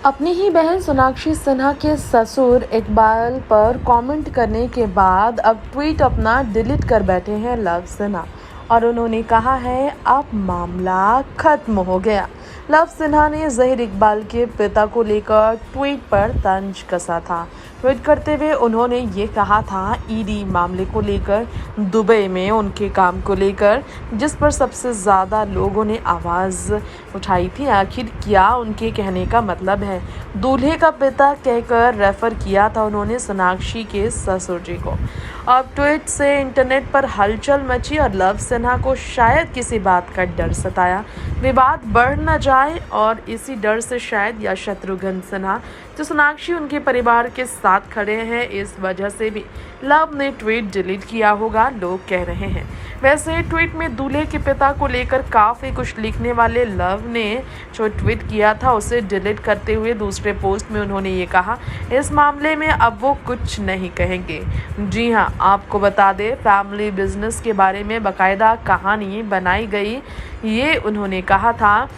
अपनी ही बहन सोनाक्षी सिन्हा के ससुर इकबाल पर कमेंट करने के बाद अब ट्वीट अपना डिलीट कर बैठे हैं लव सिन्हा और उन्होंने कहा है अब मामला खत्म हो गया। लव सिन्हा ने जहीर इकबाल के पिता को लेकर ट्वीट पर तंज कसा था। ट्वीट करते हुए उन्होंने ये कहा था ईडी मामले को लेकर दुबई में उनके काम को लेकर जिस पर सबसे ज़्यादा लोगों ने आवाज़ उठाई थी, आखिर क्या उनके कहने का मतलब है। दूल्हे का पिता कहकर रेफर किया था उन्होंने सोनाक्षी के ससुर जी को। अब ट्वीट से इंटरनेट पर हलचल मची और लव सिन्हा को शायद किसी बात का डर सताया, विवाद बढ़ न जाए और इसी डर से शायद या शत्रुघ्न सिन्हा जो सोनाक्षी उनके परिवार के साथ खड़े हैं, इस वजह से भी लव ने ट्वीट डिलीट किया होगा, लोग कह रहे हैं। वैसे ट्वीट में दूल्हे के पिता को लेकर काफ़ी कुछ लिखने वाले लव ने जो ट्वीट किया था उसे डिलीट करते हुए दूसरे पोस्ट में उन्होंने ये कहा इस मामले में अब वो कुछ नहीं कहेंगे। जी हाँ, आपको बता दें फैमिली बिजनेस के बारे में बाकायदा कहानी बनाई गई, ये उन्होंने कहा था।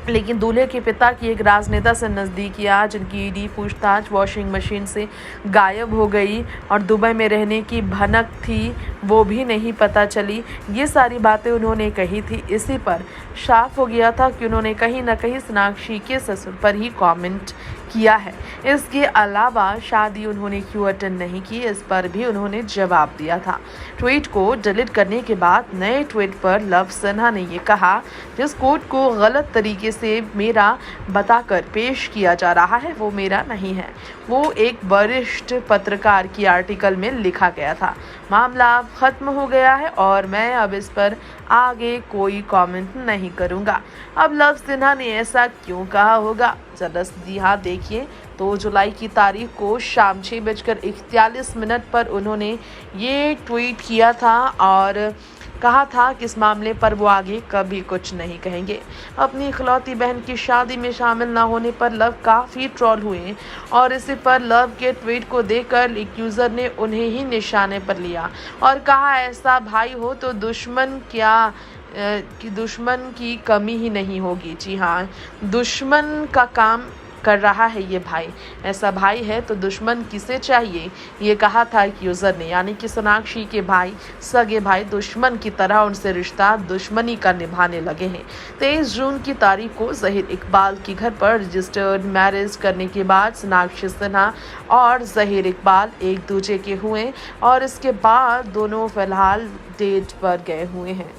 लेकिन दूल्हे के पिता की एक राजनेता से नज़दीकियाँ जिनकी ईडी पूछताछ वॉशिंग मशीन से गायब हो गई और दुबई में रहने की भनक थी वो भी नहीं पता चली, ये सारी बातें उन्होंने कही थी। इसी पर साफ हो गया था कि उन्होंने कहीं ना कहीं सोनाक्षी के ससुर पर ही कमेंट किया है। इसके अलावा शादी उन्होंने क्यों अटेंड नहीं की, इस पर भी उन्होंने जवाब दिया था। ट्वीट को डिलीट करने के बाद नए ट्वीट पर लव सिन्हा ने ये कहा जिस कोट को गलत तरीके से मेरा बताकर पेश किया जा रहा है वो मेरा नहीं है, वो एक वरिष्ठ पत्रकार की आर्टिकल में लिखा गया था। मामला खत्म हो गया है और मैं अब इस पर आगे कोई कमेंट नहीं करूंगा। अब लव सिन्हा ने ऐसा क्यों कहा होगा, जरा जी हाँ देखिए। 2 जुलाई की तारीख को शाम 6:41 पर उन्होंने ये ट्वीट किया था और कहा था कि इस मामले पर वो आगे कभी कुछ नहीं कहेंगे। अपनी इकलौती बहन की शादी में शामिल ना होने पर लव काफ़ी ट्रोल हुए और इसी पर लव के ट्वीट को देखकर एक यूज़र ने उन्हें ही निशाने पर लिया और कहा ऐसा भाई हो तो दुश्मन की कमी ही नहीं होगी। जी हाँ, दुश्मन का काम कर रहा है ये भाई, ऐसा भाई है तो दुश्मन किसे चाहिए, ये कहा था एक यूज़र ने। यानी कि सोनाक्षी के भाई सगे भाई दुश्मन की तरह उनसे रिश्ता दुश्मनी का निभाने लगे हैं। 23 जून की तारीख को जहीर इकबाल के घर पर रजिस्टर्ड मैरिज करने के बाद सोनाक्षी सिन्हा और जहीर इकबाल एक दूसरे के हुए और इसके बाद दोनों फिलहाल डेट पर गए हुए हैं।